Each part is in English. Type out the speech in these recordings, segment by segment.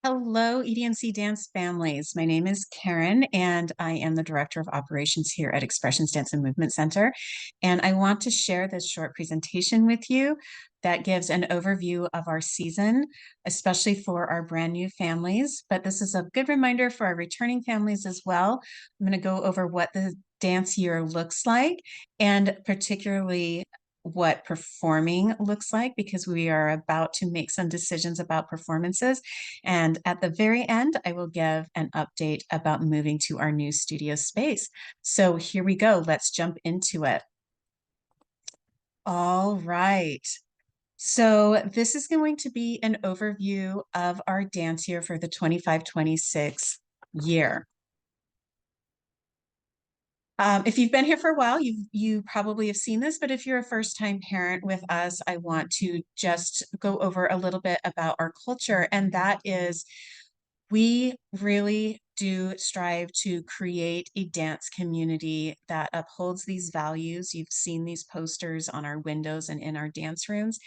Hello, EDMC Dance families. My name is Karen, and I am the Director of Operations here at Expressions Dance and Movement Center. And I want to share this short presentation with you that gives an overview of our season, especially for our brand new families. But this is a good reminder for our returning families as well. I'm going to go over what the dance year looks like, and particularly what performing looks like, because we are about to make some decisions about performances. And at the very end, I will give an update about moving to our new studio space. So here we go. Let's jump into it. All right. So this is going to be an overview of our dance year for the 25-26 year. If you've been here for a while, you probably have seen this, but if you're a first-time parent with us, I want to just go over a little bit about our culture, and that is we really do strive to create a dance community that upholds these values. You've seen these posters on our windows and in our dance rooms,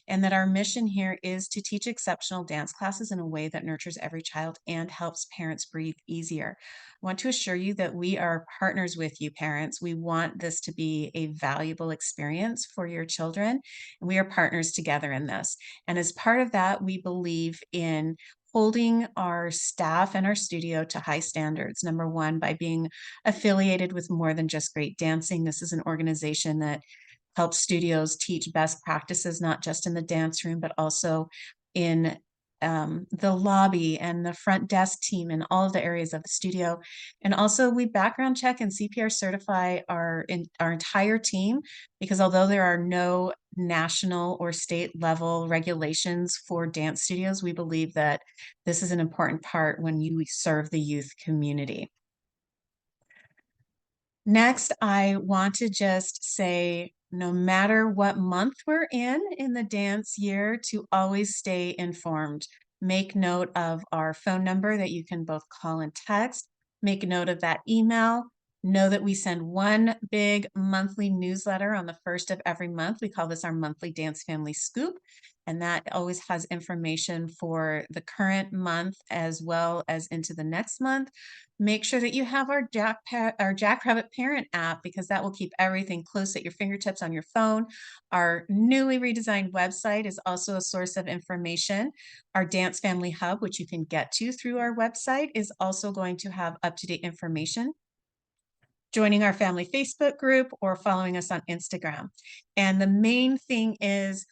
and that our mission here is to teach exceptional dance classes in a way that nurtures every child and helps parents breathe easier. I want to assure you that we are partners with you, parents. We want this to be a valuable experience for your children, and we are partners together in this. And as part of that, we believe in holding our staff and our studio to high standards. Number one, by being affiliated with More Than Just Great Dancing. This is an organization that helps studios teach best practices, not just in the dance room, but also in the lobby and the front desk team and all of the areas of the studio. And also we background check and CPR certify our entire team, because although there are no national or state level regulations for dance studios, we believe that this is an important part when you serve the youth community. Next, I want to just say, no matter what month we're in the dance year, to always stay informed. Make note of our phone number that you can both call and text. Make note of that email. Know that we send one big monthly newsletter on the first of every month. We call this our monthly Dance Family Scoop. And that always has information for the current month as well as into the next month. Make sure that you have our Jackrabbit Parent app, because that will keep everything close at your fingertips on your phone. Our newly redesigned website is also a source of information. Our Dance Family Hub, which you can get to through our website, is also going to have up-to-date information. Joining our family Facebook group or following us on Instagram. And the main thing is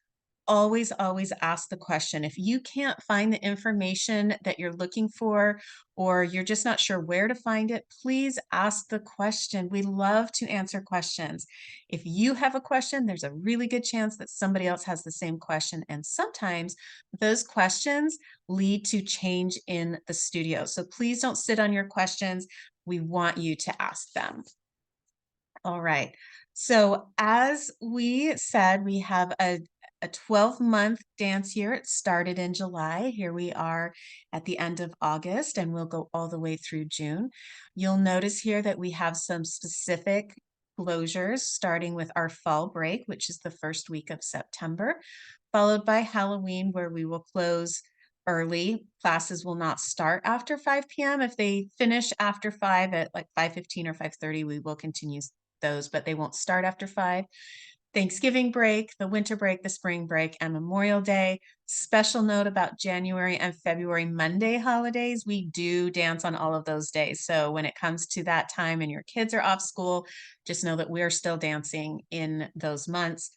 always, always ask the question. If you can't find the information that you're looking for, or you're just not sure where to find it, please ask the question. We love to answer questions. If you have a question, there's a really good chance that somebody else has the same question. And sometimes those questions lead to change in the studio. So please don't sit on your questions. We want you to ask them. All right. So as we said, we have a 12-month dance year. It started in July. Here we are at the end of August, and we'll go all the way through June. You'll notice here that we have some specific closures, starting with our fall break, which is the first week of September, followed by Halloween, where we will close early. Classes will not start after 5 p.m. If they finish after 5 at like 5:15 or 5:30, we will continue those, but they won't start after 5. Thanksgiving break, the winter break, the spring break, and Memorial Day. Special note about January and February Monday holidays. We do dance on all of those days. So when it comes to that time and your kids are off school, just know that we're still dancing in those months.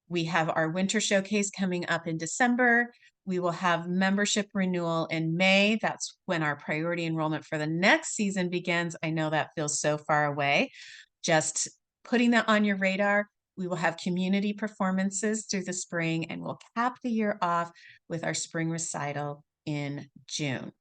We have our winter showcase coming up in December. We will have membership renewal in May. That's when our priority enrollment for the next season begins. I know that feels so far away. Just putting that on your radar. We will have community performances through the spring, and we'll cap the year off with our spring recital in June.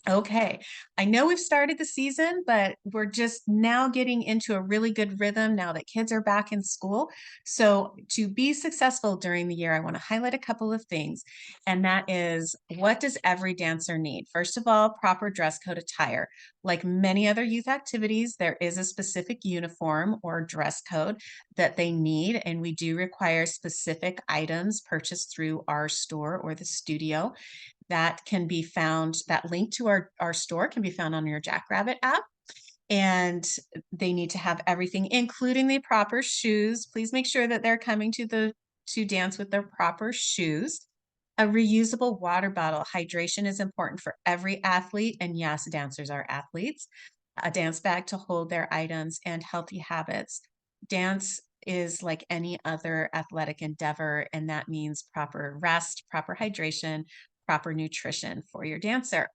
Okay, I know we've started the season, but we're just now getting into a really good rhythm now that kids are back in school. So to be successful during the year, I want to highlight a couple of things, and that is, what does every dancer need? First of all, proper dress code attire. Like many other youth activities, there is a specific uniform or dress code that they need, and we do require specific items purchased through our store or the studio. That can be found, that link to our store can be found on your Jackrabbit app. And they need to have everything, including the proper shoes. Please make sure that they're coming to dance with their proper shoes. A reusable water bottle. Hydration is important for every athlete, and yes, dancers are athletes. A dance bag to hold their items, and healthy habits. Dance is like any other athletic endeavor, and that means proper rest, proper hydration, proper nutrition for your dancer.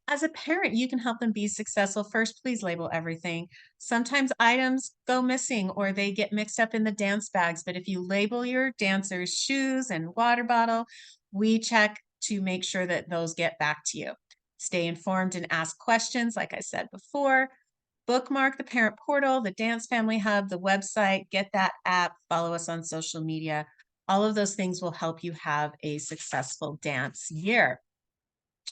As a parent, you can help them be successful. First, please label everything. Sometimes items go missing or they get mixed up in the dance bags, but if you label your dancers' shoes and water bottle, we check to make sure that those get back to you. Stay informed and ask questions, like I said before. Bookmark the parent portal, the Dance Family Hub, the website, get that app, follow us on social media. All of those things will help you have a successful dance year.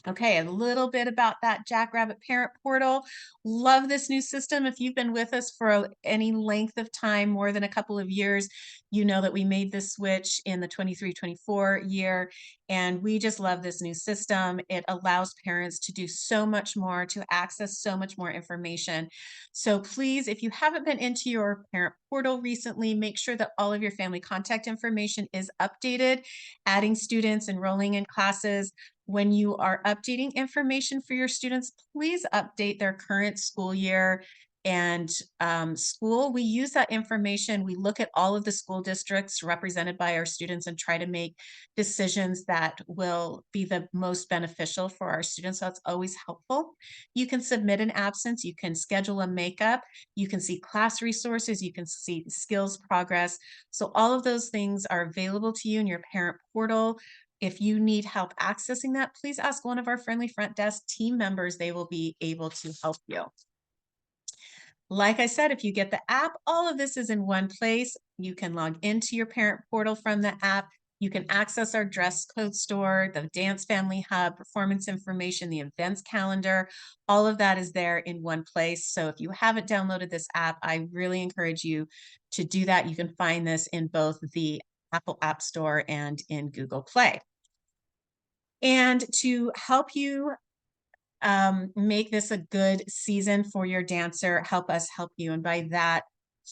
Okay, a little bit about that Jackrabbit Parent Portal. Love this new system. If you've been with us for any length of time, more than a couple of years, you know that we made this switch in the 23-24 year, and we just love this new system. It allows parents to do so much more, to access so much more information. So please, if you haven't been into your parent portal recently, make sure that all of your family contact information is updated, adding students, enrolling in classes. When you are updating information for your students, please update their current school year and school. We use that information. We look at all of the school districts represented by our students and try to make decisions that will be the most beneficial for our students. So it's always helpful. You can submit an absence. You can schedule a makeup. You can see class resources. You can see skills progress. So all of those things are available to you in your parent portal. If you need help accessing that, please ask one of our friendly front desk team members. They will be able to help you. Like I said, if you get the app, all of this is in one place. You can log into your parent portal from the app. You can access our dress code store, the Dance Family Hub, performance information, the events calendar. All of that is there in one place. So if you haven't downloaded this app, I really encourage you to do that. You can find this in both the Apple App Store and in Google Play. And to help you make this a good season for your dancer, help us help you. And by that,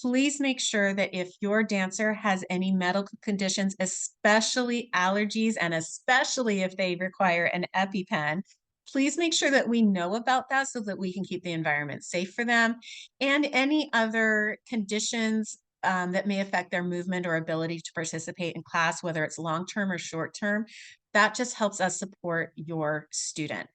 please make sure that if your dancer has any medical conditions, especially allergies, and especially if they require an EpiPen, please make sure that we know about that so that we can keep the environment safe for them. And any other conditions that may affect their movement or ability to participate in class, whether it's long-term or short-term, that just helps us support your student.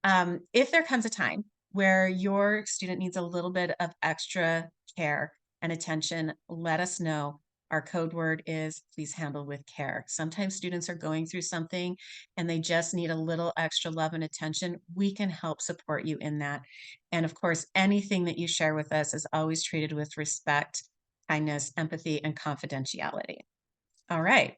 If there comes a time where your student needs a little bit of extra care and attention, let us know. Our code word is please handle with care. Sometimes students are going through something and they just need a little extra love and attention. We can help support you in that. And of course, anything that you share with us is always treated with respect, kindness, empathy, and confidentiality. All right.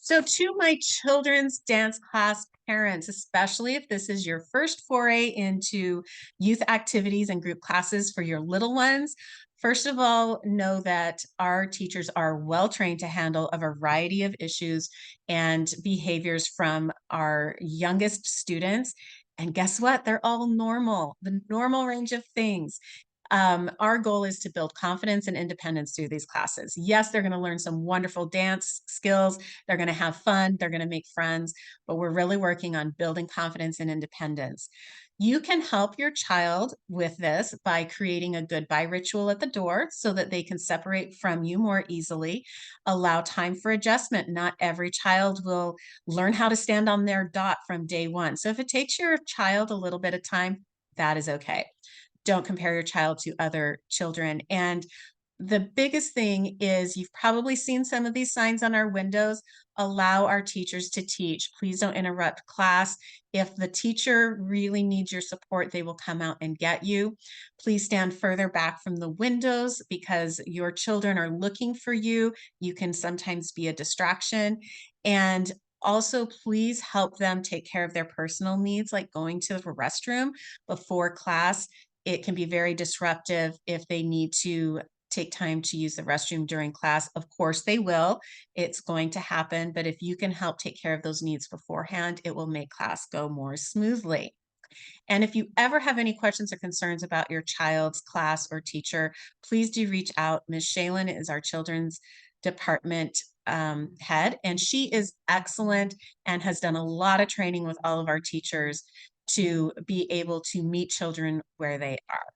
So to my children's dance class parents, especially if this is your first foray into youth activities and group classes for your little ones, first of all, know that our teachers are well trained to handle a variety of issues and behaviors from our youngest students. And guess what? They're all normal, the normal range of things. Our goal is to build confidence and independence through these classes. Yes, they're going to learn some wonderful dance skills. They're going to have fun. They're going to make friends, but we're really working on building confidence and independence. You can help your child with this by creating a goodbye ritual at the door so that they can separate from you more easily. Allow time for adjustment. Not every child will learn how to stand on their dot from day one. So if it takes your child a little bit of time, that is okay. Don't compare your child to other children. And the biggest thing is you've probably seen some of these signs on our windows. Allow our teachers to teach. Please don't interrupt class. If the teacher really needs your support, they will come out and get you. Please stand further back from the windows because your children are looking for you. You can sometimes be a distraction. And also, please help them take care of their personal needs, like going to the restroom before class. It can be very disruptive if they need to take time to use the restroom during class, of course they will. It's going to happen, but if you can help take care of those needs beforehand, it will make class go more smoothly. And if you ever have any questions or concerns about your child's class or teacher, please do reach out. Ms. Shailen is our children's department head, and she is excellent and has done a lot of training with all of our teachers to be able to meet children where they are.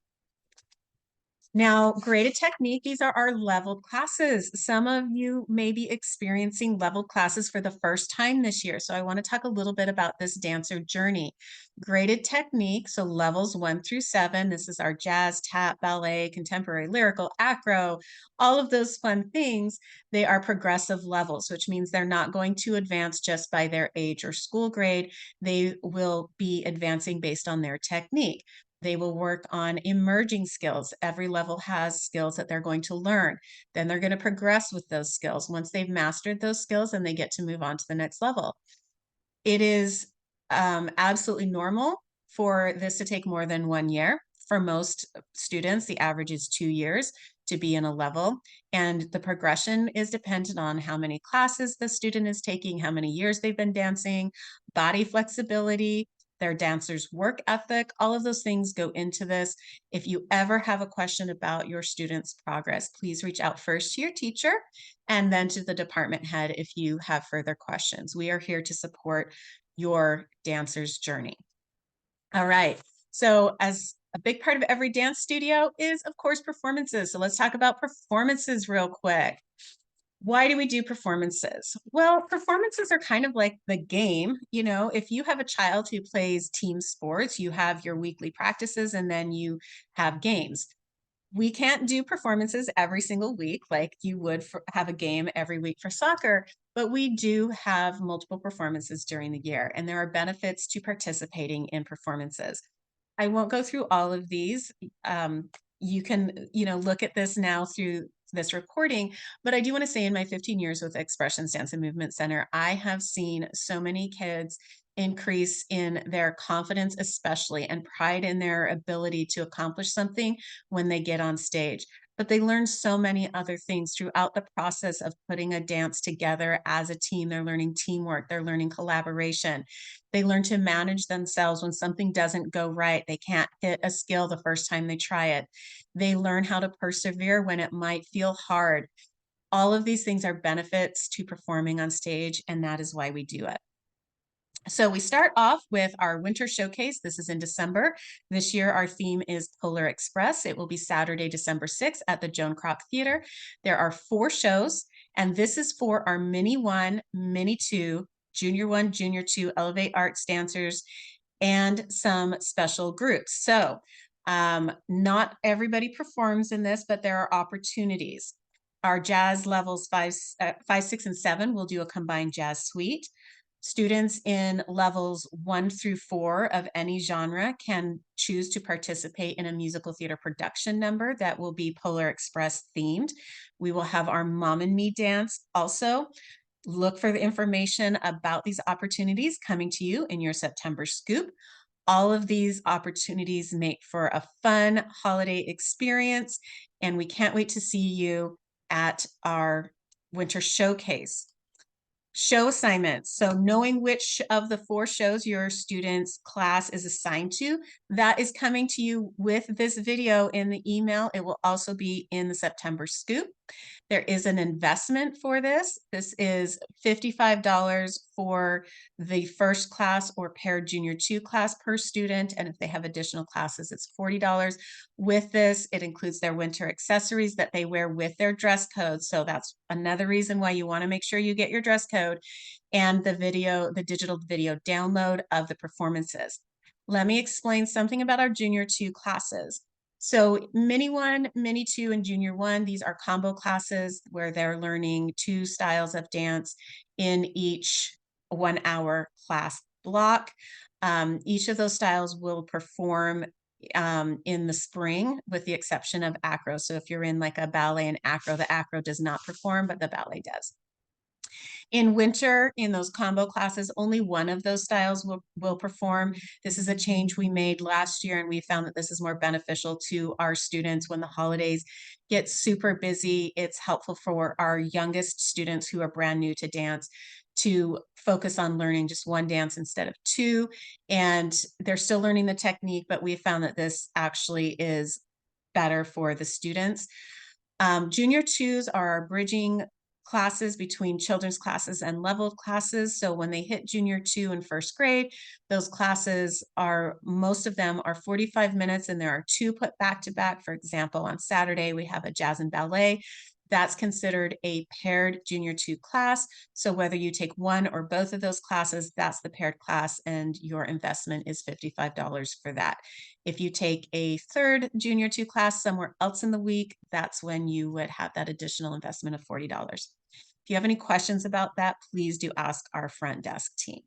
Now, graded technique, these are our leveled classes. Some of you may be experiencing leveled classes for the first time this year. So I want to talk a little bit about this dancer journey. Graded technique, so levels 1 through 7. This is our jazz, tap, ballet, contemporary, lyrical, acro, all of those fun things. They are progressive levels, which means they're not going to advance just by their age or school grade. They will be advancing based on their technique. They will work on emerging skills. Every level has skills that they're going to learn. Then they're going to progress with those skills. Once they've mastered those skills, then they get to move on to the next level. It is absolutely normal for this to take more than 1 year. For most students, the average is 2 years to be in a level. And the progression is dependent on how many classes the student is taking, how many years they've been dancing, body flexibility, their dancer's work ethic, all of those things go into this. If you ever have a question about your student's progress, please reach out first to your teacher and then to the department head if you have further questions. We are here to support your dancer's journey. All right. So as a big part of every dance studio is, of course, performances. So let's talk about performances real quick. Why do we do performances? Well, performances are kind of like the game. You know, if you have a child who plays team sports, you have your weekly practices and then you have games. We can't do performances every single week like you would have a game every week for soccer, but we do have multiple performances during the year, and there are benefits to participating in performances. I won't go through all of these. You can, look at this now through this recording, but I do want to say in my 15 years with Expressions Dance and Movement Center, I have seen so many kids increase in their confidence, especially, and pride in their ability to accomplish something when they get on stage. But they learn so many other things throughout the process of putting a dance together as a team. They're learning teamwork, they're learning collaboration. They learn to manage themselves when something doesn't go right. They can't hit a skill the first time they try it. They learn how to persevere when it might feel hard. All of these things are benefits to performing on stage, and that is why we do it. So we start off with our winter showcase. This is in December. This year, our theme is Polar Express. It will be Saturday, December 6th at the Joan Kroc Theater. There are 4 shows, and this is for our Mini 1, Mini 2, Junior 1, Junior 2, Elevate Arts dancers, and some special groups. So not everybody performs in this, but there are opportunities. Our jazz levels 5, 6, and 7 will do a combined jazz suite. Students in levels 1 through 4 of any genre can choose to participate in a musical theater production number that will be Polar Express themed. We will have our Mom and Me dance also. Look for the information about these opportunities coming to you in your September scoop. All of these opportunities make for a fun holiday experience, and we can't wait to see you at our winter showcase. Show assignments. So knowing which of the 4 shows your student's class is assigned to, that is coming to you with this video in the email. It will also be in the September scoop. There is an investment for this. This is $55 for the first class or paired junior 2 class per student. And if they have additional classes, it's $40. With this, it includes their winter accessories that they wear with their dress code. So that's another reason why you want to make sure you get your dress code and the digital video download of the performances. Let me explain something about our junior 2 classes. So Mini 1, Mini 2, and Junior 1, these are combo classes where they're learning 2 styles of dance in each 1-hour class block. Each of those styles will perform in the spring with the exception of acro. So if you're in like a ballet and acro, the acro does not perform, but the ballet does. In winter, in those combo classes, only one of those styles will perform. This is a change we made last year, and we found that this is more beneficial to our students when the holidays get super busy. It's helpful for our youngest students who are brand new to dance to focus on learning just one dance instead of two. And they're still learning the technique, but we found that this actually is better for the students. Junior twos are our bridging classes between children's classes and leveled classes. So when they hit junior two in first grade, those classes are, most of them are 45 minutes, and there are two put back to back. For example, on Saturday, we have a jazz and ballet. That's considered a paired junior two class. So whether you take one or both of those classes, that's the paired class, and your investment is $55 for that. If you take a third junior two class somewhere else in the week, that's when you would have that additional investment of $40. If you have any questions about that, please do ask our front desk team.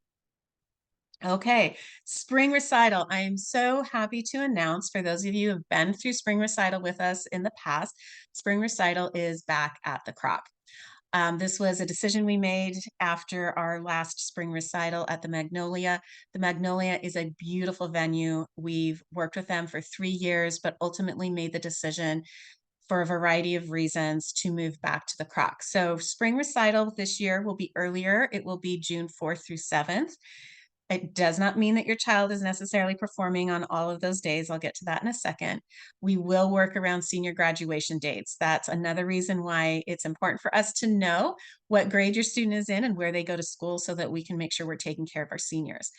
Okay, spring recital. I am so happy to announce, for those of you who have been through spring recital with us in the past, spring recital is back at the Croc. This was a decision we made after our last spring recital at the Magnolia. The Magnolia is a beautiful venue. We've worked with them for 3 years, but ultimately made the decision for a variety of reasons to move back to the Croc. So spring recital this year will be earlier. It will be June 4th through 7th. It does not mean that your child is necessarily performing on all of those days. I'll get to that in a second. We will work around senior graduation dates. That's another reason why it's important for us to know what grade your student is in and where they go to school, so that we can make sure we're taking care of our seniors.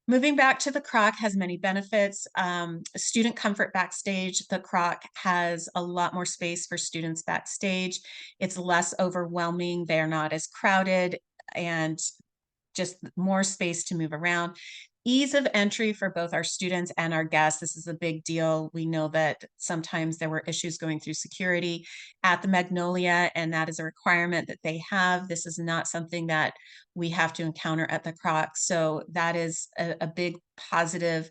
Moving back to the Croc has many benefits. Student comfort backstage. The Croc has a lot more space for students backstage. It's less overwhelming. They're not as crowded, and just more space to move around. Ease of entry for both our students and our guests. This is a big deal. We know that sometimes there were issues going through security at the Magnolia, and that is a requirement that they have. This is not something that we have to encounter at the Croc. So that is a big positive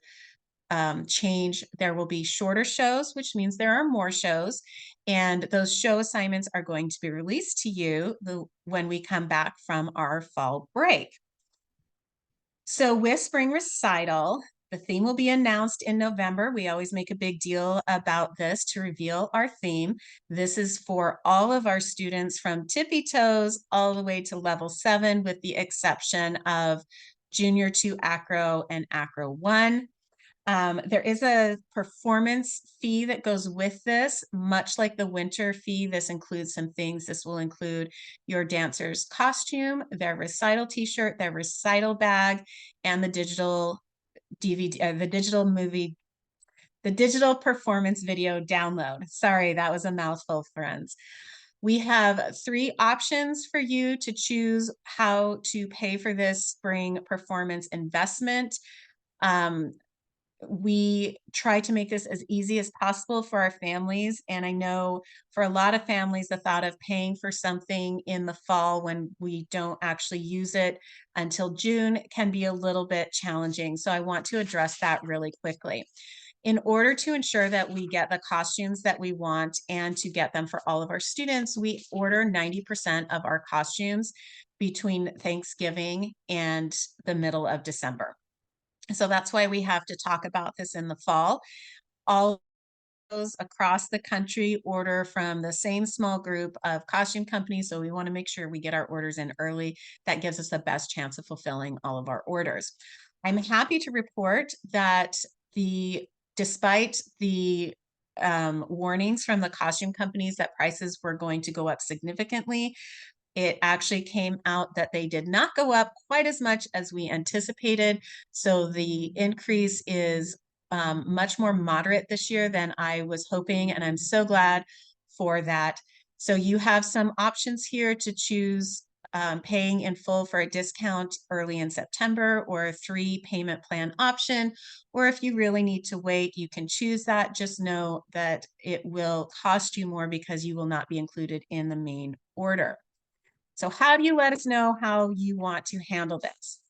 change. There will be shorter shows, which means there are more shows, and those show assignments are going to be released to you when we come back from our fall break. So with spring recital, the theme will be announced in November. We always make a big deal about this to reveal our theme. This is for all of our students from Tippy Toes all the way to level 7, with the exception of junior 2 acro and acro 1. There is a performance fee that goes with this, much like the winter fee. This includes some things. This will include your dancer's costume, their recital t-shirt, their recital bag, and the digital DVD, the digital performance video download. Sorry, that was a mouthful, friends. We have 3 options for you to choose how to pay for this spring performance investment. We try to make this as easy as possible for our families. And I know for a lot of families, the thought of paying for something in the fall when we don't actually use it until June can be a little bit challenging. So I want to address that really quickly. In order to ensure that we get the costumes that we want and to get them for all of our students, we order 90% of our costumes between Thanksgiving and the middle of December. So that's why we have to talk about this in the fall. All those across the country order from the same small group of costume companies. So we want to make sure we get our orders in early. That gives us the best chance of fulfilling all of our orders. I'm happy to report that despite the warnings from the costume companies that prices were going to go up significantly, it actually came out that they did not go up quite as much as we anticipated. So the increase is much more moderate this year than I was hoping, and I'm so glad for that. So you have some options here to choose paying in full for a discount early in September, or a 3 payment plan option. Or if you really need to wait, you can choose that. Just know that it will cost you more because you will not be included in the main order. So how do you let us know how you want to handle this?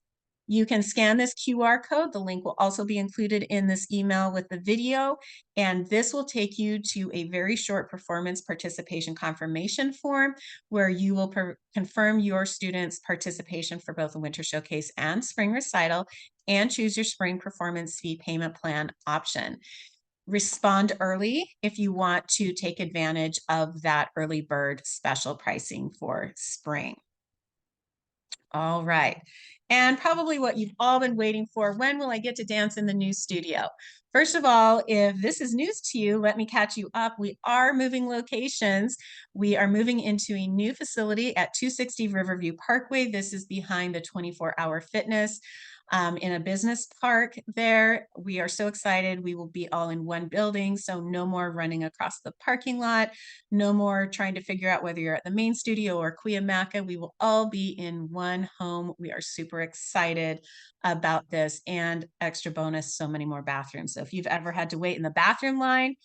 You can scan this QR code. The link will also be included in this email with the video, and this will take you to a very short performance participation confirmation form where you will confirm your students' participation for both the Winter Showcase and Spring Recital and choose your spring performance fee payment plan option. Respond early if you want to take advantage of that early bird special pricing for spring. All right. And probably what you've all been waiting for, when will I get to dance in the new studio? First of all, if this is news to you, let me catch you up. We are moving locations. We are moving into a new facility at 260 Riverview Parkway. This is behind the 24-Hour Fitness in a business park there. We are so excited. We will be all in one building, so no more running across the parking lot. No more trying to figure out whether you're at the main studio or Cuyamaca. We will all be in one home. We are super excited about this, and extra bonus, so many more bathrooms. So if you've ever had to wait in the bathroom line,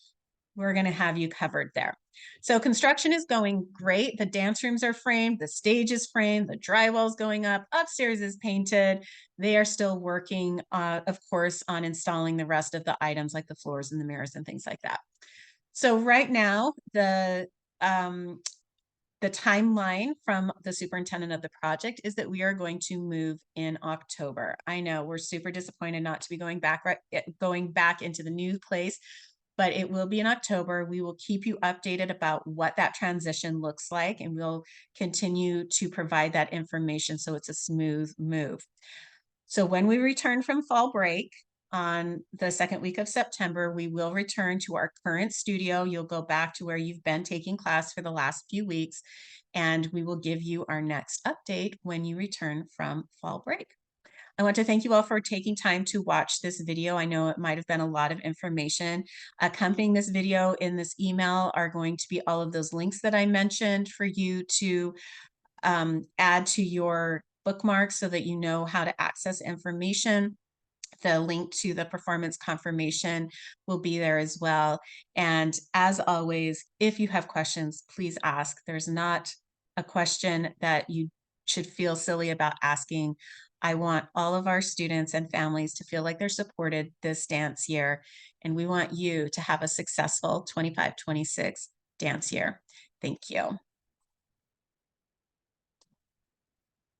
we're going to have you covered there. So construction is going great. The dance rooms are framed, the stage is framed, the drywall's going up, upstairs is painted. They are still working, of course, on installing the rest of the items like the floors and the mirrors and things like that. So right now, the timeline from the superintendent of the project is that we are going to move in October. I know we're super disappointed not to be going back into the new place, but it will be in October. We will keep you updated about what that transition looks like, and we'll continue to provide that information so it's a smooth move. So when we return from fall break on the second week of September, we will return to our current studio. You'll go back to where you've been taking class for the last few weeks, and we will give you our next update when you return from fall break. I want to thank you all for taking time to watch this video. I know it might have been a lot of information. Accompanying this video in this email are going to be all of those links that I mentioned for you to add to your bookmarks so that you know how to access information. The link to the performance confirmation will be there as well. And as always, if you have questions, please ask. There's not a question that you should feel silly about asking. I want all of our students and families to feel like they're supported this dance year, and we want you to have a successful 25-26 dance year. Thank you.